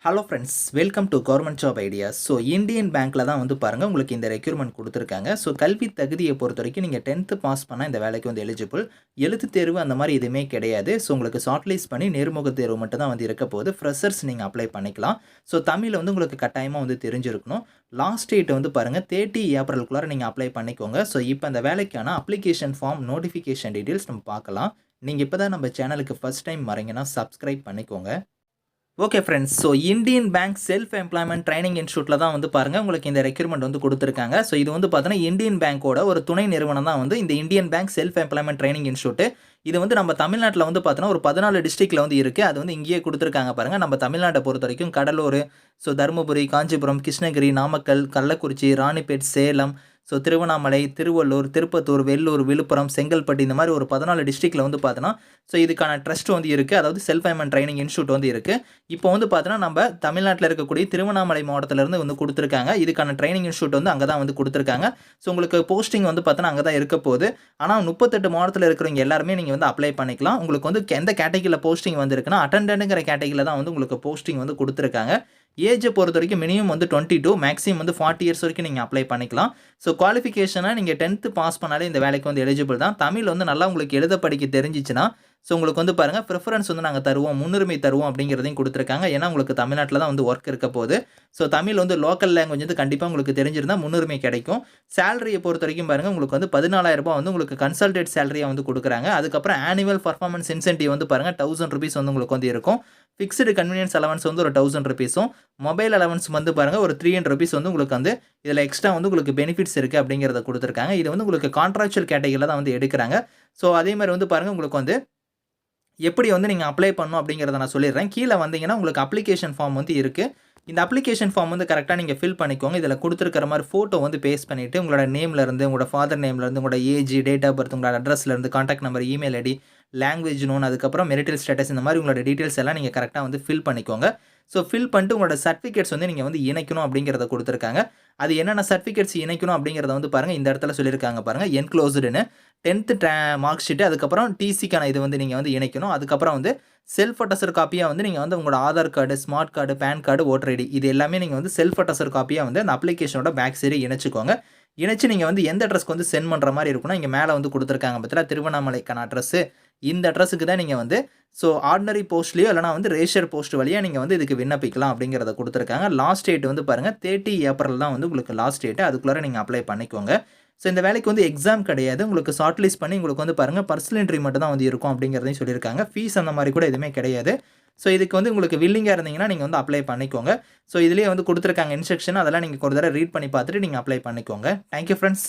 Hello friends, welcome to government job ideas. So Indian பேங்க்கில் தான் வந்து பாருங்கள் உங்களுக்கு இந்த ரெக்யூர்மெண்ட் கொடுத்துருக்காங்க. ஸோ கல்வி தகுதியை பொறுத்த வரைக்கும் நீங்கள் 10th பாஸ் பண்ணால் இந்த வேலைக்கு வந்து எலிஜிபிள். எழுத்து தேர்வு அந்த மாதிரி எதுவுமே கிடையாது. ஸோ உங்களுக்கு ஷார்ட்லிஸ்ட் பண்ணி நேர்முக தேர்வு மட்டும் தான் வந்து இருக்க போகுது. ஃப்ரெஷர்ஸ் நீங்கள் அப்ளை பண்ணிக்கலாம். ஸோ தமிழ் வந்து உங்களுக்கு கட்டாயமாக வந்து தெரிஞ்சிருக்கணும். லாஸ்ட் டேட் வந்து பாருங்கள் 30 ஏப்ரலுக்குள்ளார நீங்கள் அப்ளை பண்ணிக்கோங்க. ஸோ இப்போ அந்த வேலைக்கான அப்ளிகேஷன் ஃபார்ம் நோட்டிஃபிகேஷன் டீட்டெயில்ஸ் நம்ம பார்க்கலாம். நீங்கள் இப்போ தான் நம்ம சேனலுக்கு ஃபஸ்ட் டைம் வரீங்கன்னா சப்ஸ்கிரைப் பண்ணிக்கோங்க. Okay friends, so Indian bank self employment training இன்ஸ்டியூட்டில் தான் வந்து பாருங்கள் உங்களுக்கு இந்த ரெக்யூர்மெண்ட் வந்து கொடுத்துருக்காங்க. ஸோ இது வந்து பார்த்தீங்கன்னா இந்தியன் பேங்க்கோட ஒரு துணை நிறுவனம் தான் வந்து இந்த Indian bank self employment training institute. இது வந்து நம்ம தமிழ்நாட்டில் வந்து பார்த்தோன்னா ஒரு 14 டிஸ்ட்ரிக்ட்டில் வந்து இருக்குது. அது வந்து இங்கேயே கொடுத்துருக்காங்க பாருங்கள். நம்ம தமிழ்நாட்டை பொறுத்த வரைக்கும் கடலூர், ஸோ தருமபுரி, காஞ்சிபுரம், கிருஷ்ணகிரி, நாமக்கல், கள்ளக்குறிச்சி, ராணிப்பேட், சேலம், ஸோ திருவண்ணாமலை, திருவள்ளூர், திருப்பத்தூர், வெள்ளூர், விழுப்புரம், செங்கல்பட்டு இந்த மாதிரி ஒரு 14 டிஸ்ட்ரிக்ட்டில் வந்து பார்த்தோன்னா ஸோ இதுக்கான ட்ரஸ்ட் வந்து இருக்குது. அதாவது செல்ஃப் எம்ப்ளாய்மெண்ட் ட்ரைனிங் இன்ஸ்டியூட் வந்து இருக்குது. இப்போ வந்து பார்த்தோன்னா நம்ம தமிழ்நாட்டில் இருக்கக்கூடிய திருவண்ணாமலை மாவட்டத்திலேருந்து வந்து கொடுத்துருக்காங்க. இதுக்கான ட்ரைனிங் இன்ஸ்டியூட் வந்து அங்கே தான் வந்து கொடுத்துருக்காங்க. ஸோ உங்களுக்கு போஸ்டிங் வந்து பார்த்தோன்னா அங்கே தான் இருக்க போகுது. ஆனால் 38 மாவட்டத்தில் இருக்கிறவங்க எல்லாருமே நீங்கள் வந்து அப்ளை பண்ணிக்கலாம். உங்களுக்கு வந்து எந்த கேட்டகிரியில் போஸ்டிங் வந்துருக்குன்னா அட்டெண்டன்ட்ங்கிற கேட்டகிரியில் தான் வந்து உங்களுக்கு போஸ்டிங் வந்து கொடுத்துருக்காங்க. ஏஜை பொறுத்த வரைக்கும் மினிமம் வந்து 22, மேக்ஸிமம் வந்து 40 இயர்ஸ் வரைக்கும் நீங்கள் அப்ளை பண்ணிக்கலாம். ஸோ குவாலிஃபிகேஷனாக நீங்கள் 10th பாஸ் பண்ணாலே இந்த வேலைக்கு வந்து எலிஜிபிள் தான். தமிழ் வந்து நல்லா உங்களுக்கு எழுத படிக்க தெரிஞ்சிச்சுன்னா ஸோ உங்களுக்கு வந்து பாருங்கள் ப்ரிஃபரன்ஸ் வந்து நாங்கள் தருவோம், முன்னுரிமை தருவோம் அப்படிங்கிறதையும் கொடுத்துருக்காங்க. ஏன்னா உங்களுக்கு தமிழ்நாட்டில் தான் வந்து ஒர்க் இருக்க போகுது. ஸோ தமிழ் வந்து லோக்கல் லாங்குவேஜ் வந்து கண்டிப்பாக உங்களுக்கு தெரிஞ்சிருந்தால் முன்னுரிமை கிடைக்கும். சேலரியை பொறுத்த வரைக்கும் பாருங்கள் உங்களுக்கு வந்து 14,000 ரூபாய் வந்து உங்களுக்கு கன்சல்டேட் சேலரியாக வந்து கொடுக்குறாங்க. அதுக்கப்புறம் ஆனுவல் பர்ஃபார்மன்ஸ் இன்சென்டிவ் வந்து பாருங்கள் 1000 ருபீஸ் வந்து உங்களுக்கு வந்து இருக்கும். ஃபிக்ஸ்டு கன்வீனியன்ஸ் அலவன்ஸ் வந்து ஒரு 1000 ருபீஸும், மொபைல் அலவன்ஸ் வந்து பாருங்கள் ஒரு 300 ருபீஸ் வந்து உங்களுக்கு வந்து இதில் எக்ஸ்ட்ரா வந்து உங்களுக்கு பெனிஃபிட்ஸ் இருக்குது அப்படிங்கிறத கொடுத்துருக்காங்க. இது வந்து உங்களுக்கு கான்ட்ராக்சுவல் கேட்டகிரியில் தான் வந்து எடுக்கிறாங்க. ஸோ அதே மாதிரி வந்து பாருங்கள் உங்களுக்கு வந்து எப்படி வந்து நீங்கள் அப்ளை பண்ணணும் அப்படிங்கிறத நான் சொல்லிடுறேன். கீழே வந்தீங்கன்னா உங்களுக்கு அப்ளிகேஷன் ஃபார்ம் வந்து இருக்குது. இந்த அப்ளிகேஷன் ஃபார்ம் வந்து கரெக்டாக நீங்கள் ஃபில் பண்ணிக்கோங்க. இதில் கொடுத்துருக்கிற மாதிரி ஃபோட்டோ வந்து பேஸ்ட் பண்ணிவிட்டு உங்களோட நேம்லேருந்து, உங்களோட ஃபாதர் நேம்லேருந்து, உங்களோட ஏஜ், டேட் ஆஃப் பர்த், உங்களோட அட்ரஸ்லேருந்து, contact number, email ID, language known, அதுக்கப்புறம் மெரிட்டல் ஸ்டேட்டஸ் இந்த மாதிரி உங்களோட டீட்டெயில்ஸ் எல்லாம் நீங்கள் கரெக்டாக வந்து ஃபில் பண்ணிக்கோங்க. ஸோ ஃபில் பண்ணிட்டு உங்களோட சர்டிஃபிகேட்ஸ் வந்து நீங்கள் வந்து இணைக்கணும் அப்படிங்கிறத கொடுத்துருக்காங்க. அது என்னென்ன சர்டிஃபிகேட்ஸ் இணைக்கணும் அப்படிங்கிறத வந்து பாருங்கள் இந்த இடத்துல சொல்லியிருக்காங்க பாருங்கள். என்க்ளோஸ்டுன்னு 10th மார்க் ஷீட்டு, அதுக்கப்புறம் டிசிக்கான இது வந்து நீங்கள் வந்து இணைக்கணும். அதுக்கப்புறம் வந்து செல்ஃப் அட்டஸ்டர் காப்பியாக வந்து நீங்கள் வந்து உங்களோட Aadhaar card, smart card, PAN card, voter ID இது எல்லாமே நீங்கள் வந்து செல்ஃப் அட்டஸ்டர் காப்பியாக வந்து அந்த அப்ளிகேஷனோட பேக் சைடு இணைச்சிக்கோங்க. இணைச்சு நீங்கள் வந்து எந்த அட்ரஸ்க்கு வந்து சென்ட் பண்ணுற மாதிரி இருக்குன்னா இங்கே மேலே வந்து கொடுத்துருக்காங்க பார்த்தீங்களா, திருவண்ணாமலைக்கான அட்ரஸ்ஸு இந்த அட்ரஸுக்கு தான் நீங்கள் வந்து ஸோ ஆர்டினரி போஸ்ட்லேயோ இல்லைனா வந்து ரேஷர் போஸ்ட் வழியாக நீங்கள் வந்து இதுக்கு விண்ணப்பிக்கலாம் அப்படிங்கிறத கொடுத்துருக்காங்க. லாஸ்ட் டேட் வந்து பாருங்கள் 30 ஏப்ரல் தான் வந்து உங்களுக்கு லாஸ்ட் டேட்டு. அதுக்குள்ளே நீங்கள் அப்ளை பண்ணிக்கோங்க. ஸோ இந்த வேலைக்கு வந்து எக்ஸாம் கிடையாது. உங்களுக்கு ஷார்ட் லிஸ்ட் பண்ணி உங்களுக்கு வந்து பாருங்கள் பர்சனல் என்ட்ரி மட்டும் தான் வந்து இருக்கும் அப்படிங்கிறதையும் சொல்லியிருக்காங்க. ஃபீஸ் அந்த மாதிரி கூட எதுவுமே கிடையாது. ஸோ இதுக்கு வந்து உங்களுக்கு வில்லிங்காக இருந்தீங்கன்னா நீங்கள் வந்து அப்ளை பண்ணிக்கோங்க. ஸோ இதுலேயே வந்து கொடுத்துருக்காங்க இன்ஸ்ட்ரக்ஷன், அதெல்லாம் நீங்கள் ஒரு தடவை ரீட் பண்ணி பார்த்துட்டு நீங்கள் அப்ளை பண்ணிக்கோங்க. Thank you friends.